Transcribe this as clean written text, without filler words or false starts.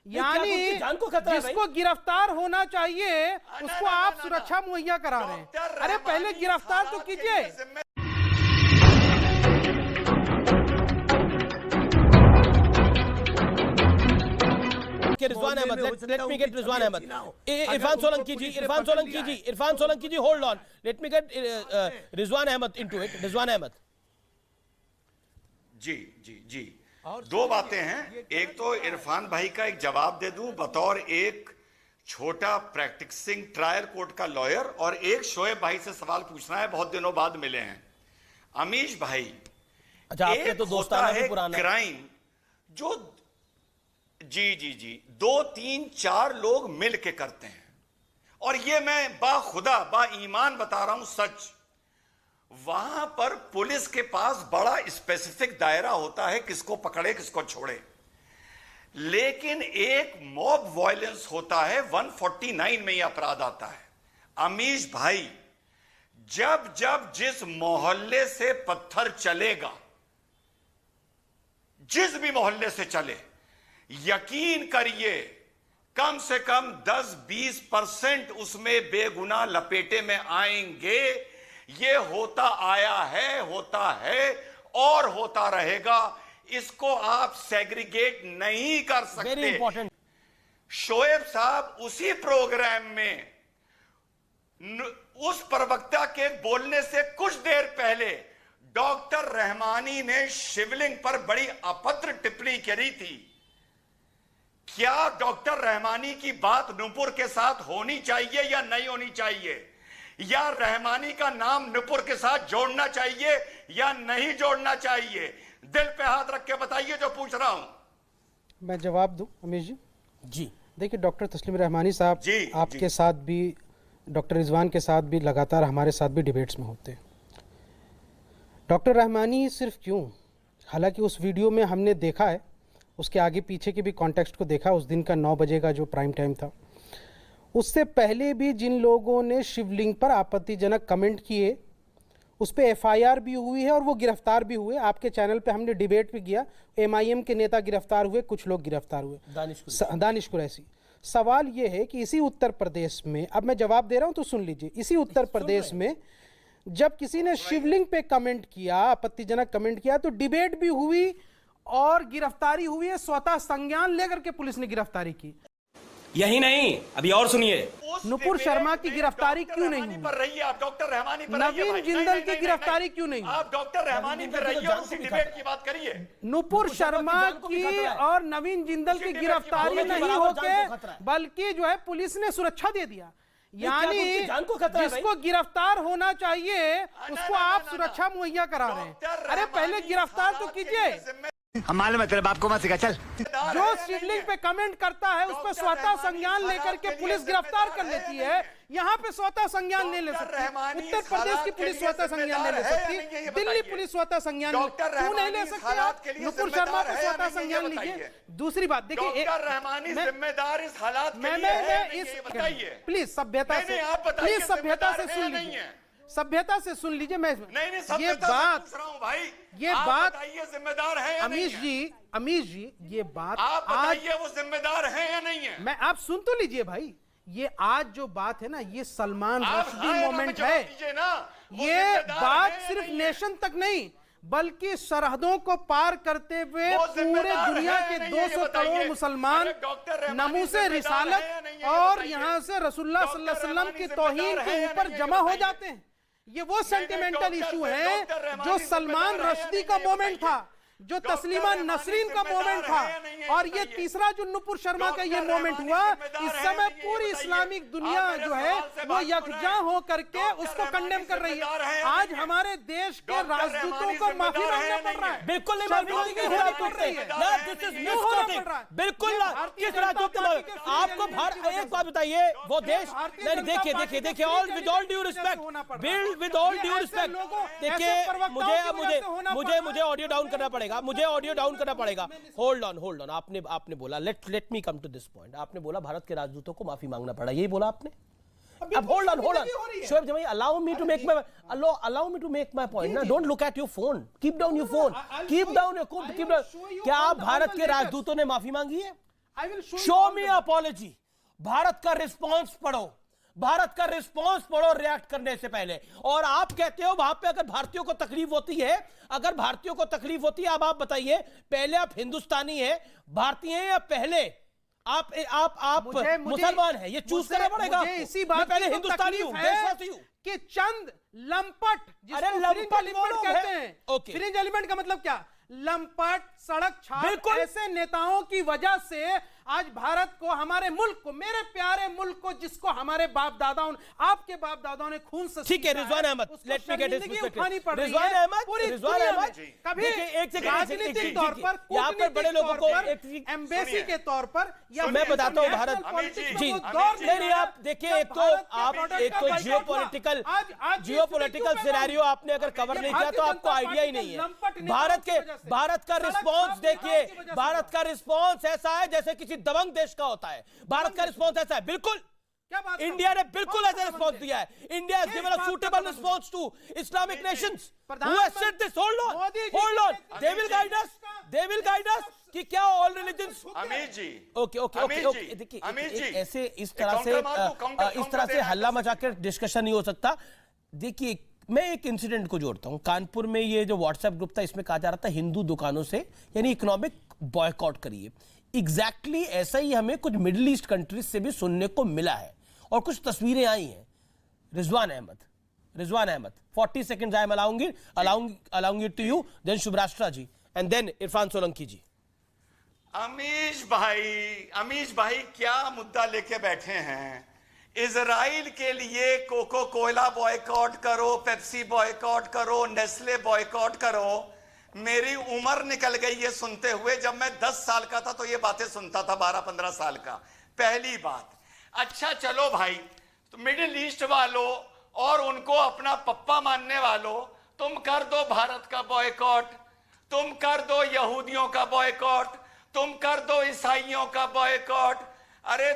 यानी जान को खतरा है जिसको गिरफ्तार होना चाहिए उसको आप सुरक्षा मुहैया करा रहे हैं। अरे पहले गिरफ्तार तो कीजिए। Rizwan Ahmed, let me get Rizwan Ahmed. Irfan Solanki ji, hold on. Let me get Rizwan Ahmed into it. Rizwan Ahmed. जी दो बातें हैं। एक तो इरफान भाई का एक जवाब दे दूं बतौर एक छोटा प्रैक्टिसिंग ट्रायल कोर्ट का लॉयर, और एक शोएब भाई से सवाल पूछना है, बहुत दिनों बाद मिले हैं। अमीश भाई, अच्छा आपके तो दोस्ताना भी पुराना क्राइम जो जी 2 3 4 लोग मिल के करते हैं, और ये मैं बाखुदा बा ईमान बता रहा हूं सच, वहां पर पुलिस के पास बड़ा स्पेसिफिक दायरा होता है किसको पकड़े किसको छोड़े, लेकिन एक मॉब वायलेंस होता है 149 में यह अपराध आता है। अमीश भाई, जब जब जिस मोहल्ले से पत्थर चलेगा, जिस भी मोहल्ले से चले, यकीन करिए कम से कम 10-20% उसमें बेगुनाह लपेटे में आएंगे। ये होता आया है, होता है और होता रहेगा। इसको आप सेग्रीगेट नहीं कर सकते। Very important. शोएब साहब उसी प्रोग्राम में उस प्रवक्ता के बोलने से कुछ देर पहले डॉक्टर रहमानी ने शिवलिंग पर बड़ी अभद्र टिप्पणी करी थी। क्या डॉक्टर रहमानी की बात नूपुर के साथ होनी चाहिए या नहीं होनी चाहिए, या रहमानी का नाम नूपुर के साथ जोड़ना चाहिए या नहीं जोड़ना चाहिए? दिल पे हाथ रख के बताइए जो पूछ रहा हूं। मैं जवाब दूं अमीश जी? जी देखिए, डॉक्टर तस्लीम रहमानी साहब आपके जी। साथ भी, डॉक्टर रिजवान के साथ भी लगातार हमारे साथ भी डिबेट्स में होते हैं। डॉक्टर रहमानी सिर्फ क्यों, हालांकि उस वीडियो में हमने देखा है, उसके आगे पीछे के भी कॉन्टेक्स्ट को देखा, उस दिन का 9 बजे का जो प्राइम टाइम था, उससे पहले भी जिन लोगों ने शिवलिंग पर आपत्तिजनक कमेंट किए उस पर FIR भी हुई है और वो गिरफ्तार भी हुए। आपके चैनल पे हमने डिबेट भी किया, MIM के नेता गिरफ्तार हुए, कुछ लोग गिरफ्तार हुए, दानिश कुरैशी। सवाल ये है कि इसी उत्तर प्रदेश में, अब मैं जवाब दे रहा हूं तो सुन लीजिए, इसी उत्तर प्रदेश में जब किसी ने शिवलिंग पे कमेंट किया, आपत्तिजनक कमेंट किया, तो डिबेट भी हुई और गिरफ्तारी हुई है। स्वतः संज्ञान लेकर के पुलिस ने गिरफ्तारी की। यही नहीं, अभी और सुनिए, नुपुर शर्मा की गिरफ्तारी क्यों नहीं हुई? पर रहिए आप, डॉक्टर रहमानी पर नवीन जिंदल की गिरफ्तारी क्यों नहीं? आप डॉक्टर रहमानी पर रहिए और उसी डिबेट की बात करिए। नुपुर शर्मा की और नवीन जिंदल की गिरफ्तारी नहीं होके बल्कि जो है पुलिस ने सुरक्षा दे दिया। यानी जिसको गिरफ्तार होना चाहिए उसको आप सुरक्षा मुहैया करा रहे हैं। अरे पहले गिरफ्तार तो कीजिए। हम मालूम है तेरे बाप को मत सिखा, चल। जो शिवलिंग पे कमेंट करता है उस पर स्वतः संज्ञान लेकर के पुलिस गिरफ्तार कर लेती है। यहाँ पे स्वतः संज्ञान नहीं ले सकती, उत्तर प्रदेश की पुलिस स्वतः संज्ञान नहीं ले सकती, दिल्ली पुलिस स्वतः संज्ञान क्यों नहीं ले सकती? आप नुपुर शर्मा पे स्वतः संज्ञान लीजिए। दूसरी बात देखिए, जिम्मेदार इस हालात प्लीज सभ्यता से, प्लीज सभ्यता से सुन लीजिए, सभ्यता से सुन लीजिए। मैं ये बात भाई, ये बात जिम्मेदार है अमीश जी ये बात आप बताइए, वो जिम्मेदार है या नहीं है? मैं, आप सुन तो लीजिए भाई, ये आज जो बात है ना, ये सलमान रश्दी मोमेंट है। ये बात सिर्फ नेशन तक नहीं बल्कि सरहदों को पार करते हुए पूरे दुनिया के 200 करोड़ मुसलमान नमूसे रिसालत और यहाँ से रसूलुल्लाह सल्लल्लाहु अलैहि वसल्लम की तौहीन के ऊपर जमा हो जाते हैं। ये वो सेंटिमेंटल इशू है जो सलमान रश्दी का मोमेंट था, जो तस्लीमा नसरीन का मोमेंट था, और ये तीसरा जो नुपुर शर्मा का ये मोमेंट हुआ। इस समय पूरी इस्लामिक दुनिया जो है वो यकजा हो करके उसको कंडेम कर रही है। आज हमारे देश के राजदूतों को माफी मांगना पड़ रहा है। बिल्कुल नहीं माफी पड़ रही है, बिल्कुल किस राजदूत आपको एक बात बताइए, वो देश देखिए all with all due respect, build with all due respect, देखिए मुझे ऑडियो डाउन करना पड़ेगा, मुझे ऑडियो डाउन करना पड़ेगा। होल्ड ऑन, आपने बोला, let me come to this point. आपने बोला भारत के राजदूतों को माफी मांगना पड़ा, यही बोला आपने। अब होल्ड ऑन शोएब जमाई, allow me to make my point ना। Don't look at your phone, keep down your phone, keep down. क्या भारत के राजदूतों ने माफी मांगी है? I will show you show all me the- apology. Bharat का रिस्पॉन्स पढ़ो, भारत का रिस्पॉन्स पढ़ो रिएक्ट करने से पहले। और आप कहते हो वहां पे अगर भारतीयों को तकलीफ होती है, अगर भारतीयों को तकलीफ होती है, अब आप बताइए पहले आप हिंदुस्तानी है, भारतीय हैं, या पहले आप मुसलमान हैं? ये चूज करना पड़ेगा मुझे आपको। इसी मैं बात पहले की तो हिंदुस्तानी हूं, तकलीफ है देशवासी हूं। कि चंद लंपट, अरे जिसको लंपट फ्रिंज वो एलिमेंट लोग कहते हैं। हैं। ओके। फ्रिंज एलिमेंट का मतलब क्या? लंपट, सड़क छाप, बिल्कुल। ऐसे नेताओं की वजह से आज भारत को, हमारे मुल्क को, मेरे प्यारे मुल्क को, जिसको हमारे बाप दादाओं, आपके बाप दादाओं ने खून से ठीक है, सींचा रिजवान अहमद, उसको लेट मी गेट हिज शर्मिंदगी पर्सपेक्टिव। उठानी पड़ रही रिजवान है अहमद, पूरी रिजवान दुनिया अहमद, में। कभी देखिए, एक सेकंड, राजनीतिक तौर पर, यहाँ पर बड़े लोगों को एम्बेसी के तौर पर, या मैं बताता हूँ, नेशनल भारत पॉलिटिक्स में जी वो दौर नहीं नहीं, आप देखिए, जब एक तो भारत के आप प्रोडक्ट एक का तो boycott जियोपॉलिटिकल हुआ। आज जियोपॉलिटिकल सिनेरियो आपने अगर कवर नहीं किया तो आपको आइडिया ही नहीं है। भारत का रिस्पॉन्स देखिए, भारत का रिस्पॉन्स ऐसा है जैसे किसी दबंग देश का होता है। भारत का रिस्पॉन्स ऐसा है, बिल्कुल क्या बात है? इंडिया ने बिल्कुल कौन ऐसा सा रिस्पॉन्स संबंध दिया है। इंडिया हैज किस गिवन अ बात का सूटेबल संबंध है? Response to Islamic nations who have प्रधानमंत्री said this. Hold on, Modi ji hold on, के- they will guide us, they will guide us कि क्या all religions. Amir ji, okay okay Amir okay ji, okay, देखिए अमीर जी, ऐसे इस एक तरह से काउंटर मार दो, काउंटर इस तरह से देना हल्ला है। मचा के डिस्कशन नहीं हो सकता। देखिए, मैं एक इंसिडेंट को जोड़ता हूं। कानपुर में ये जो व्हाट्सएप ग्रुप था, इसमें कहा जा रहा था हिंदू दुकानों से यानी इकोनॉमिक बॉयकॉट करिए। एग्जैक्टली ऐसा ही हमें कुछ मिडिल ईस्ट कंट्रीज से भी सुनने को मिला है और कुछ तस्वीरें आई हैं। Rizwan Ahmed 40 seconds I am allowing it to you, then Shubhrashtra ji and then Irfan Solanki ji. Amish भाई क्या मुद्दा लेके बैठे हैं? इजराइल के लिए कोको कोला बॉयकॉट करो, पेप्सी बॉयकॉट करो, नेस्ले बॉयकॉट करो। मेरी उम्र निकल गई ये सुनते हुए। जब मैं 10 साल का था तो ये बातें सुनता था, 12-15 साल का। पहली बात। अच्छा चलो भाई, तो मिडिल ईस्ट वालों और उनको अपना पप्पा मानने वालों, तुम कर दो भारत का बॉयकॉट, तुम कर दो यहूदियों का बॉयकॉट, तुम कर दो ईसाइयों का बॉयकॉट। अरे